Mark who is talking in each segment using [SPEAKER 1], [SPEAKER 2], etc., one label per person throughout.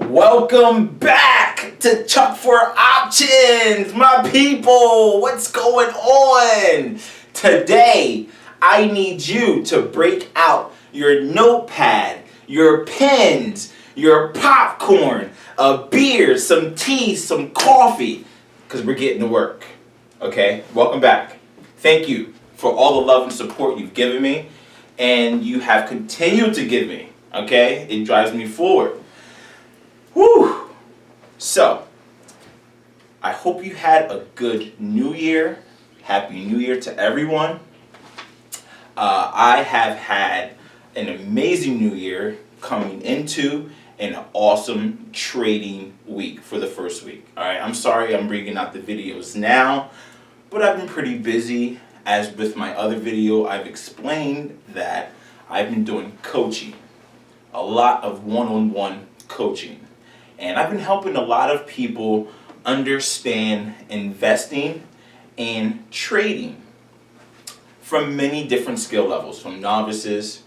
[SPEAKER 1] Welcome back to Chuck for Options, my people. What's going on? Today, I need you to break out your notepad, your pens, your popcorn, a beer, some tea, some coffee, because we're getting to work. Okay? Welcome back. Thank you for all the love and support you've given me, and you have continued to give me. Okay? It drives me forward. Whew. So, I hope you had a good New Year. Happy New Year to everyone. I have had an amazing New Year coming into an awesome trading week for the first week. Alright, I'm sorry I'm bringing out the videos now, but I've been pretty busy. As with my other video, I've explained that I've been doing coaching. A lot of one-on-one coaching. And I've been helping a lot of people understand investing and trading from many different skill levels, from novices,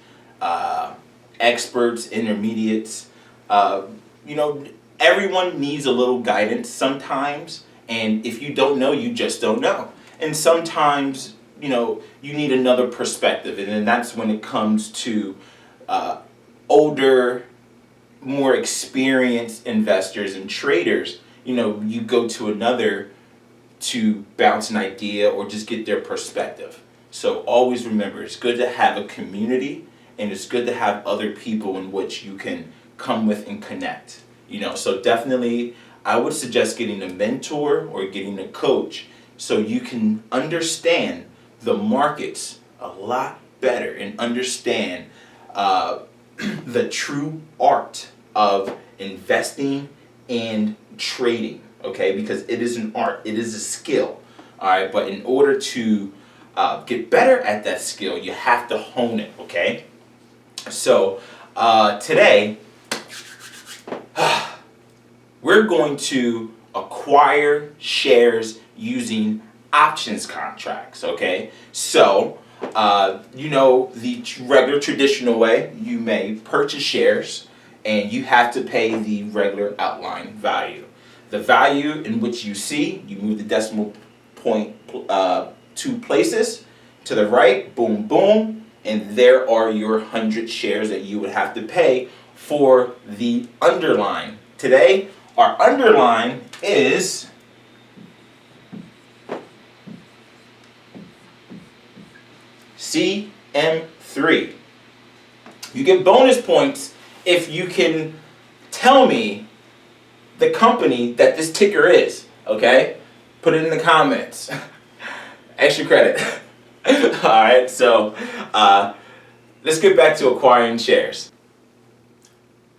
[SPEAKER 1] experts, intermediates. Everyone needs a little guidance sometimes, and if you don't know, you just don't know. And sometimes, you need another perspective, and then that's when it comes to older, more experienced investors and traders. You go to another to bounce an idea or just get their perspective. So always remember, it's good to have a community, and it's good to have other people in which you can come with and connect. So definitely I would suggest getting a mentor or getting a coach so you can understand the markets a lot better and understand the true art of investing and trading, okay? Because it is an art, it is a skill, all right? But in order to get better at that skill, you have to hone it, okay? So today, we're going to acquire shares using options contracts, okay? So, the regular traditional way, you may purchase shares and you have to pay the regular outline value. The value in which you see, you move the decimal point 2 places to the right, boom, boom, and there are your 100 shares that you would have to pay for the underline. Today, our underline is CM3. You get bonus points if you can tell me the company that this ticker is, okay? Put it in the comments. Extra credit. Alright, so let's get back to acquiring shares.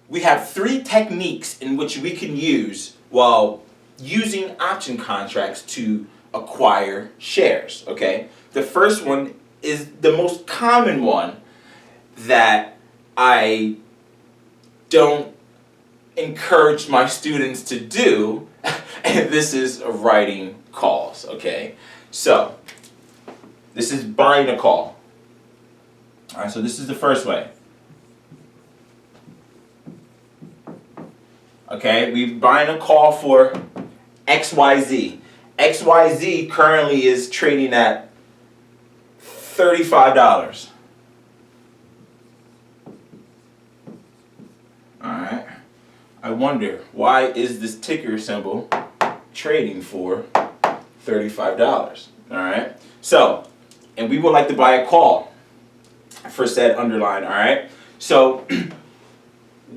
[SPEAKER 1] We have 3 techniques in which we can use while using option contracts to acquire shares, okay? The first one is the most common one that I don't encourage my students to do, and this is writing calls, okay? So, this is buying a call. Alright, so this is the first way. Okay, we're buying a call for XYZ. XYZ currently is trading at $35. Alright. I wonder, why is this ticker symbol trading for $35? Alright. So, and we would like to buy a call for said underline. Alright. So,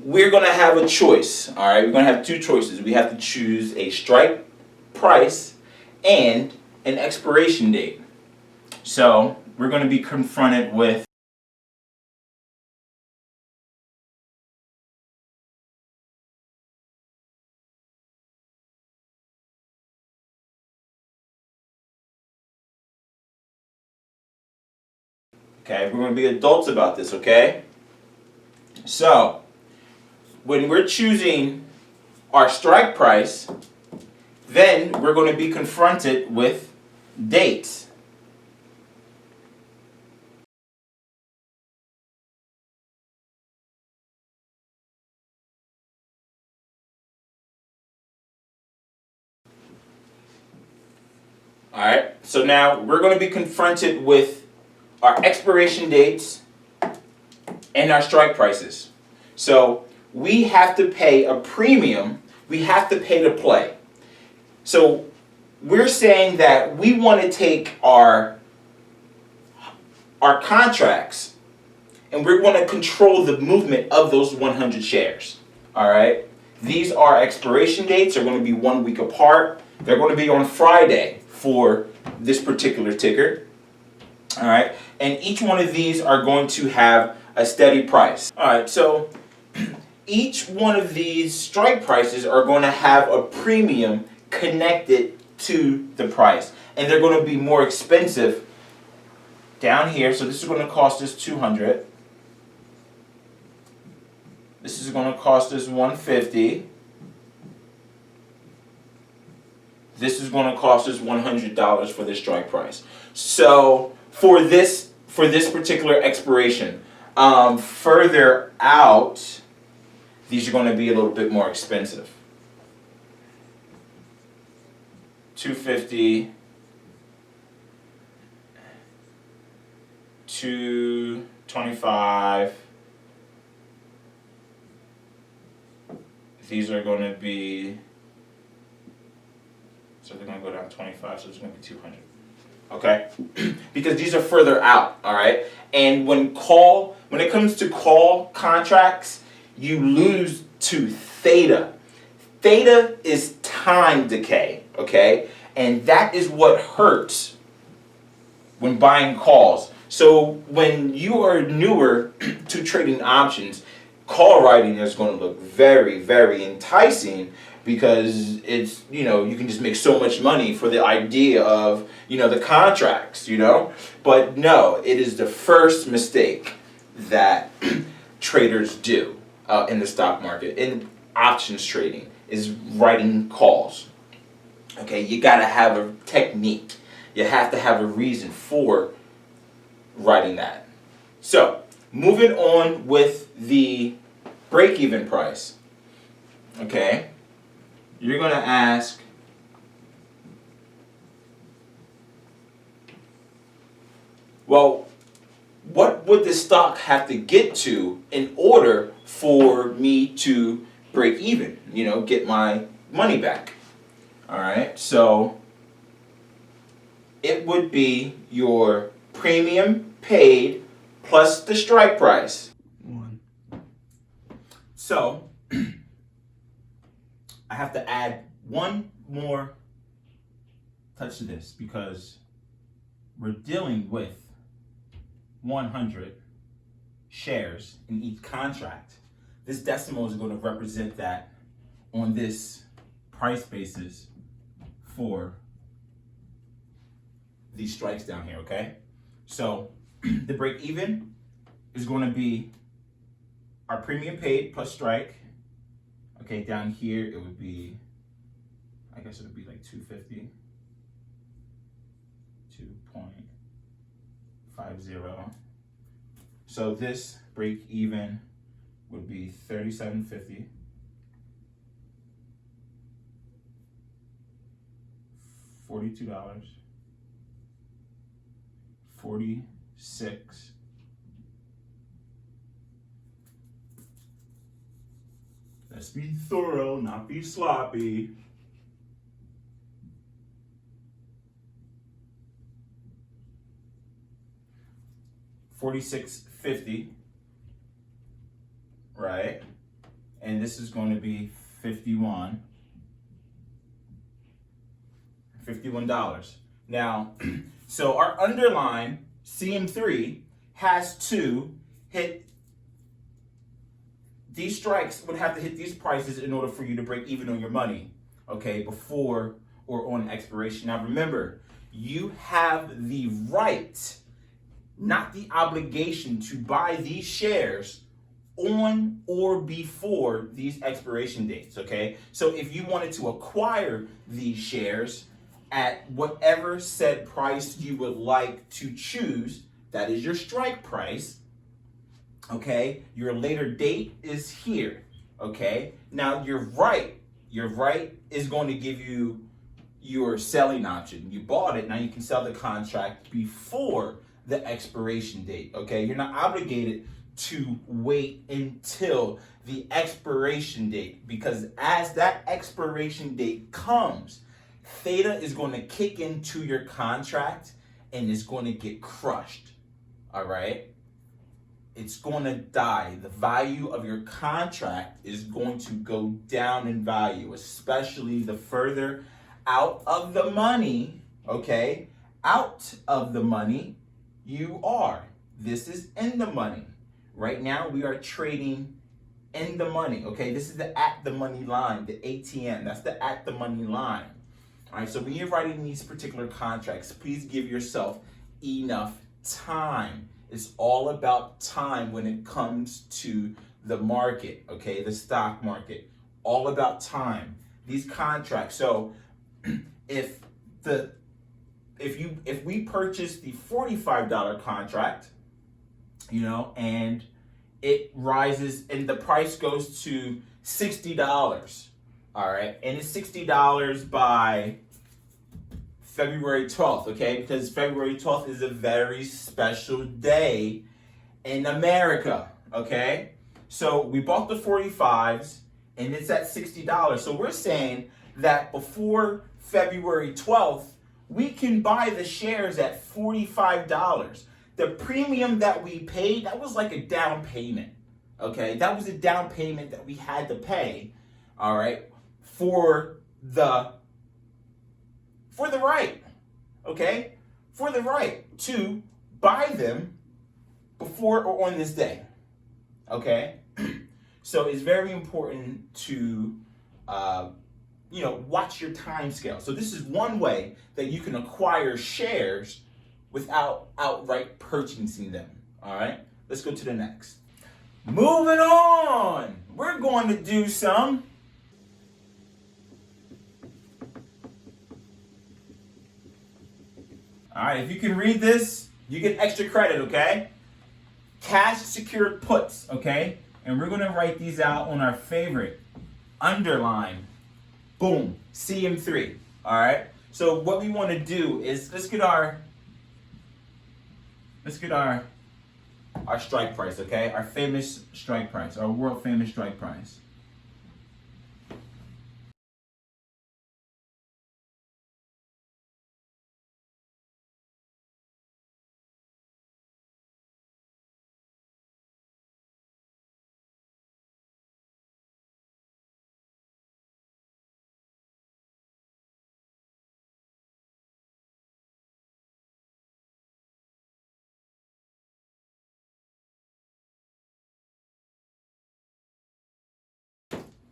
[SPEAKER 1] we're going to have a choice. Alright. We're going to have 2 choices. We have to choose a strike price and an expiration date. So, we're going to be confronted with okay, we're going to be adults about this, okay? So, when we're choosing our strike price, then we're going to be confronted with dates. So now we're going to be confronted with our expiration dates and our strike prices. So we have to pay a premium. We have to pay to play. So we're saying that we want to take our contracts and we're going to control the movement of those 100 shares. All right. These are expiration dates. They're going to be 1 week apart. They're going to be on Friday for this particular ticker. All right. And each one of these are going to have a steady price. All right. So each one of these strike prices are going to have a premium connected to the price. And they're going to be more expensive down here. So this is going to cost us 200. This is going to cost us 150. This is going to cost us $100 for this strike price. So for this particular expiration, further out, these are going to be a little bit more expensive. 250, 225. These are going to be, so they're going to go down 25, so it's going to be 200. Okay? Because these are further out, all right? And when it comes to call contracts, you lose to theta. Theta is time decay, okay? And that is what hurts when buying calls. So when you are newer to trading options, call writing is going to look very, very enticing because it's, you can just make so much money for the idea of, the contracts, But no, it is the first mistake that traders do in the stock market, in options trading, is writing calls. Okay, you got to have a technique. You have to have a reason for writing that. So, moving on with the break-even price. Okay, you're going to ask, well, what would the stock have to get to in order for me to break even, get my money back? All right, so it would be your premium paid plus the strike price. So I have to add one more touch to this because we're dealing with 100 shares in each contract. This decimal is going to represent that on this price basis for these strikes down here, okay? So the break even is going to be our premium paid plus strike. Okay, down here it would be, I guess it would be like 250, 2.50. So this break even would be $37.50. $42, 46. Let's be thorough, not be sloppy. $46.50, right? And this is going to be $51. Now, so our underline CM3 has to hit these strikes, would have to hit these prices in order for you to break even on your money, okay, before or on expiration. Now remember, you have the right, not the obligation, to buy these shares on or before these expiration dates, okay? So if you wanted to acquire these shares at whatever said price you would like to choose, that is your strike price, okay? Your later date is here, okay? Now your right is going to give you your selling option. You bought it, now you can sell the contract before the expiration date, okay? You're not obligated to wait until the expiration date, because as that expiration date comes, theta is going to kick into your contract and it's going to get crushed, all right? It's going to die. The value of your contract is going to go down in value, especially the further out of the money, okay? Out of the money you are. This is in the money. Right now we are trading in the money, okay? This is the at the money line, the ATM. That's the at the money line. All right, so when you're writing these particular contracts, please give yourself enough time. It's all about time when it comes to the market, okay? The stock market, all about time. These contracts, so if we purchase the $45 contract, you know, and it rises and the price goes to $60, all right, and it's $60 by February 12th, okay, because February 12th is a very special day in America, okay? So we bought the 45s and it's at $60. So we're saying that before February 12th, we can buy the shares at $45. The premium that we paid, that was like a down payment, okay? That was a down payment that we had to pay, all right, for the right, okay? For the right to buy them before or on this day, okay? So it's very important to, watch your time scale. So this is one way that you can acquire shares without outright purchasing them, all right? Let's go to the next. Moving on, we're going to do some all right, if you can read this, you get extra credit, okay? Cash secured puts, okay? And we're gonna write these out on our favorite underline, boom, CM3, all right? So what we wanna do is, let's get our strike price, okay? Our famous strike price, our world famous strike price.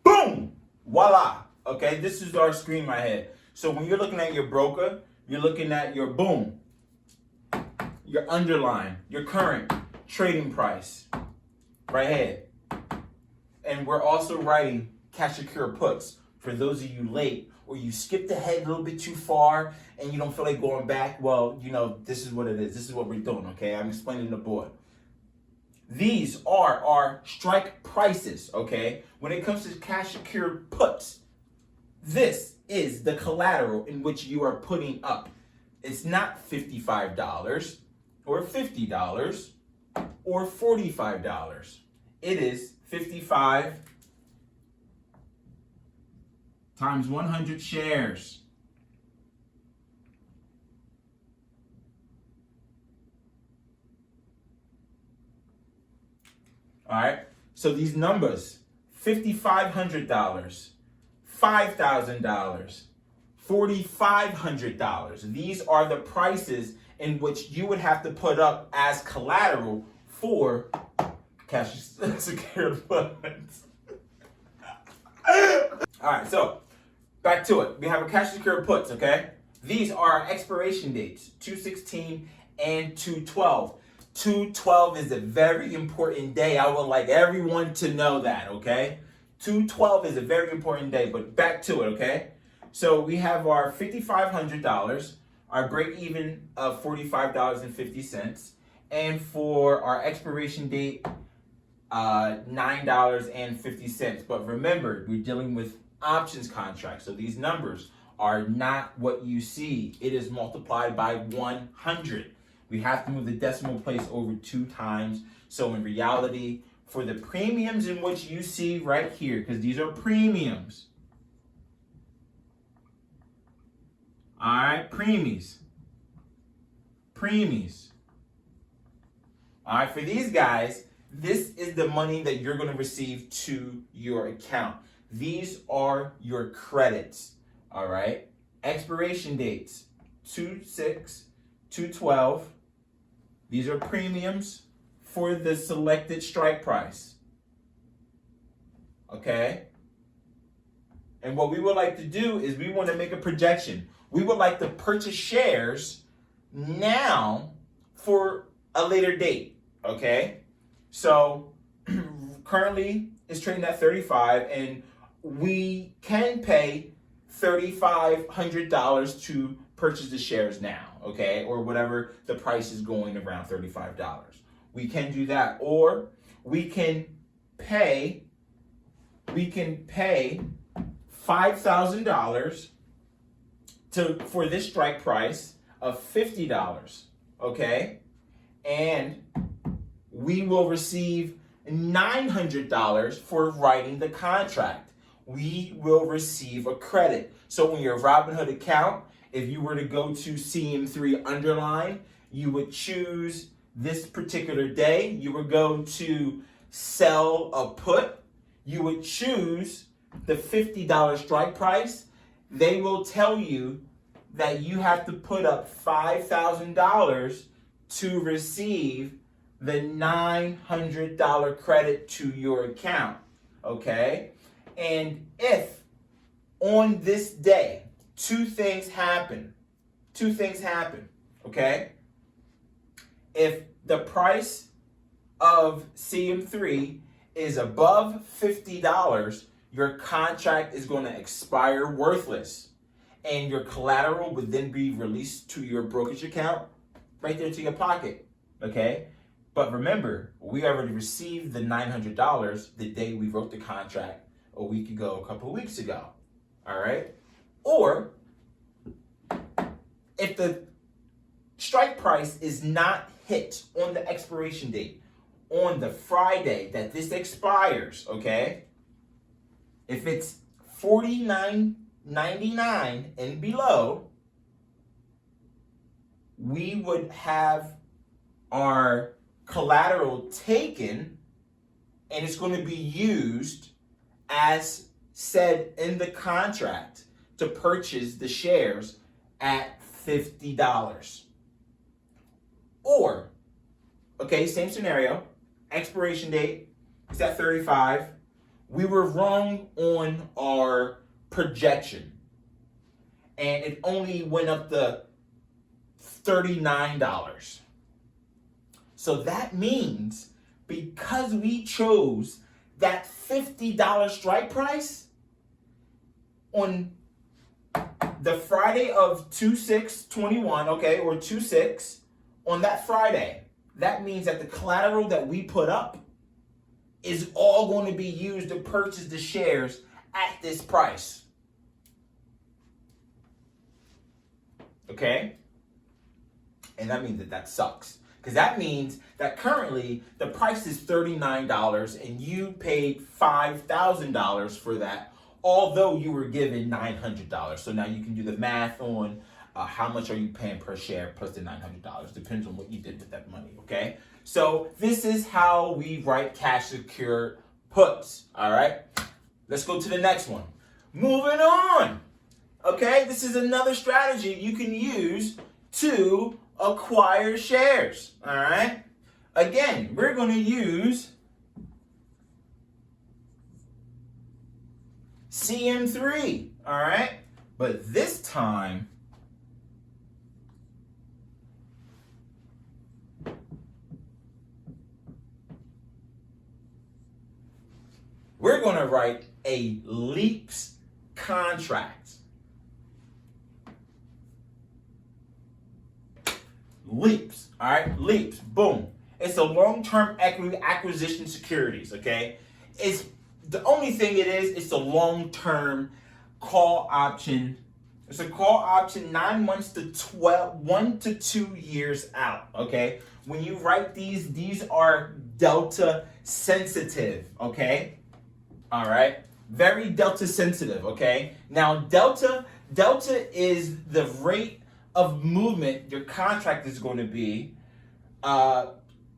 [SPEAKER 1] Boom! Voila! Okay, this is our screen right here. So when you're looking at your broker, you're looking at your boom, your underline, your current trading price right here. And we're also writing cash secure puts for those of you late or you skipped ahead a little bit too far and you don't feel like going back. Well, this is what it is. This is what we're doing, okay? I'm explaining the board. These are our strike prices, okay? When it comes to cash secured puts, this is the collateral in which you are putting up. It's not $55 or $50 or $45. It is 55 times 100 shares. All right, so these numbers, $5,500, $5,000, $4,500. These are the prices in which you would have to put up as collateral for cash secured puts. All right, so back to it. We have a cash secured puts, okay? These are our expiration dates, 2/16 and 2/12. 2/12 is a very important day. I would like everyone to know that, okay? 2/12 is a very important day, but back to it, okay? So we have our $5,500, our break even of $45.50, and for our expiration date, $9.50. But remember, we're dealing with options contracts, so these numbers are not what you see. It is multiplied by 100. We have to move the decimal place over 2 times. So in reality, for the premiums in which you see right here, because these are premiums. All right, preemies. All right, for these guys, this is the money that you're going to receive to your account. These are your credits. All right, expiration dates 2/6, 2/12. These are premiums for the selected strike price. Okay? And what we would like to do is we want to make a projection. We would like to purchase shares now for a later date. Okay? So currently it's trading at 35, and we can pay $3,500 to purchase the shares now, okay? Or whatever the price is going, around $35. We can do that, or we can pay $5,000 for this strike price of $50, okay? And we will receive $900 for writing the contract. We will receive a credit. So when your Robinhood account, if you were to go to CM3 underline, you would choose this particular day. You would go to sell a put. You would choose the $50 strike price. They will tell you that you have to put up $5,000 to receive the $900 credit to your account, okay? And if on this day, two things happen, okay? If the price of CM3 is above $50, your contract is going to expire worthless, and your collateral would then be released to your brokerage account, right there to your pocket, okay? But remember, we already received the $900 the day we wrote the contract a week ago, a couple of weeks ago, all right? Or if the strike price is not hit on the expiration date, on the Friday that this expires, okay? If it's $49.99 and below, we would have our collateral taken, and it's going to be used as said in the contract to purchase the shares at $50. Or, okay, same scenario, expiration date is at 35. We were wrong on our projection, and it only went up to $39. So that means because we chose that $50 strike price on the Friday of 2/6/21, okay, or 2/6, on that Friday, that means that the collateral that we put up is all going to be used to purchase the shares at this price. Okay? And that means that sucks. Because that means that currently the price is $39 and you paid $5,000 for that, although you were given $900. So now you can do the math on how much are you paying per share plus the $900. Depends on what you did with that money, okay? So this is how we write cash secured puts, all right? Let's go to the next one. Moving on, okay? This is another strategy you can use to acquire shares, all right? Again, we're going to use CM3, all right? But this time, we're going to write a leaps contract. Leaps, all right? Leaps, boom. It's a long-term equity acquisition securities, okay? It's the only thing it is, it's a long-term call option It's a call option 9 months to 1 to 2 years out, okay? When you write these are delta sensitive, okay? All right? Very delta sensitive, okay? Now, delta is the rate of movement your contract is going to be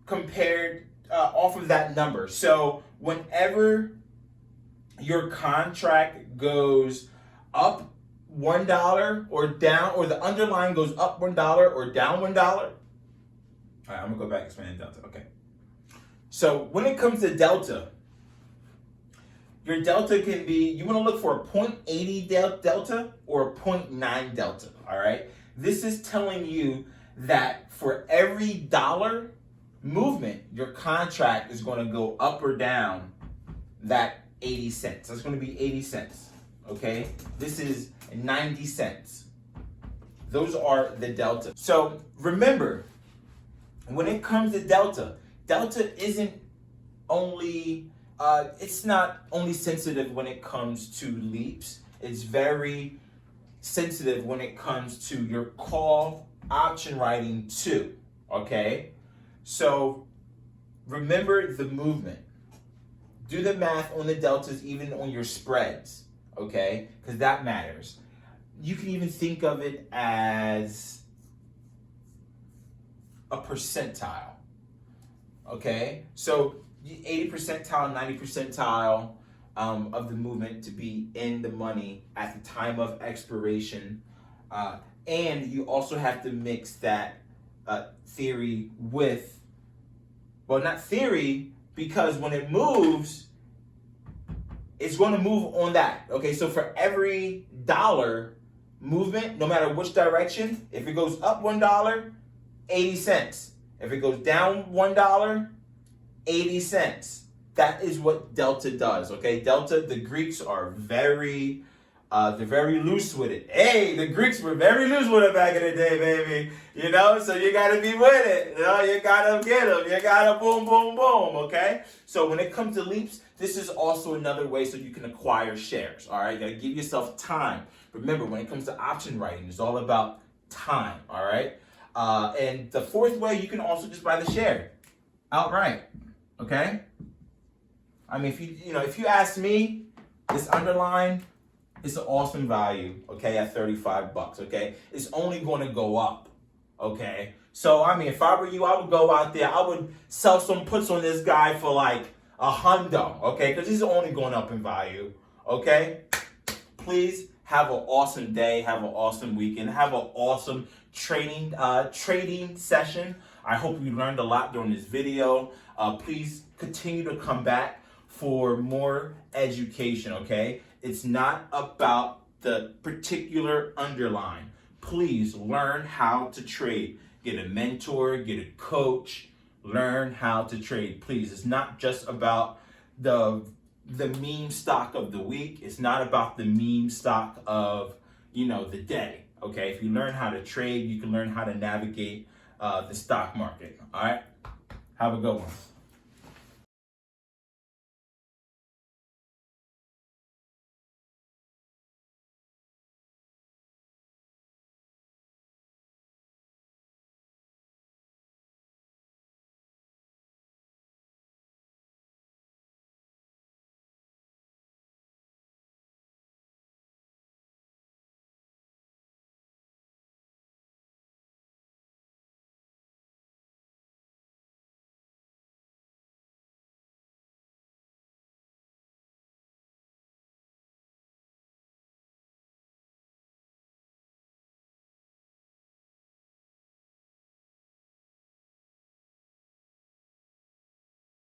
[SPEAKER 1] compared off of that number. So whenever your contract goes up $1 or down, or the underlying goes up $1 or down $1. All right, I'm gonna go back and explain delta. Okay. So when it comes to delta, your delta can be, you want to look for a 0.80 delta or a 0.9 delta. All right. This is telling you that for every dollar movement, your contract is going to go up or down that 80 cents. That's going to be 80 cents. Okay. This is 90 cents. Those are the delta. So remember, when it comes to delta isn't only, it's not only sensitive when it comes to leaps. It's very sensitive when it comes to your call option writing too. Okay? So remember the movement. Do the math on the deltas, even on your spreads. Okay? Because that matters. You can even think of it as a percentile. Okay? So 80 percentile, 90 percentile of the movement to be in the money at the time of expiration. And you also have to mix that theory with, well, not theory, because when it moves, it's going to move on that. Okay, so for every dollar movement, no matter which direction, if it goes up $1, 80 cents. If it goes down $1, 80 cents. That is what delta does. Okay, delta, the Greeks are very they're very loose with it. Hey, the Greeks were very loose with it back in the day, baby. You know, so you gotta be with it. You know, you gotta get them. You gotta boom, boom, boom. Okay. So when it comes to leaps, this is also another way so you can acquire shares. All right, you gotta give yourself time. Remember, when it comes to option writing, it's all about time. All right. And the fourth way, you can also just buy the share outright. Okay. I mean, if you ask me, this underline, it's an awesome value, okay, at 35 bucks, okay? It's only going to go up, okay? So, I mean, if I were you, I would go out there, I would sell some puts on this guy for like $100, okay? Because he's only going up in value, okay? Please have an awesome day, have an awesome weekend, have an awesome trading session. I hope you learned a lot during this video. Please continue to come back for more education, okay? It's not about the particular underline. Please learn how to trade. Get a mentor, get a coach, learn how to trade. Please, it's not just about the meme stock of the week. It's not about the meme stock of, the day, okay? If you learn how to trade, you can learn how to navigate the stock market, all right? Have a good one.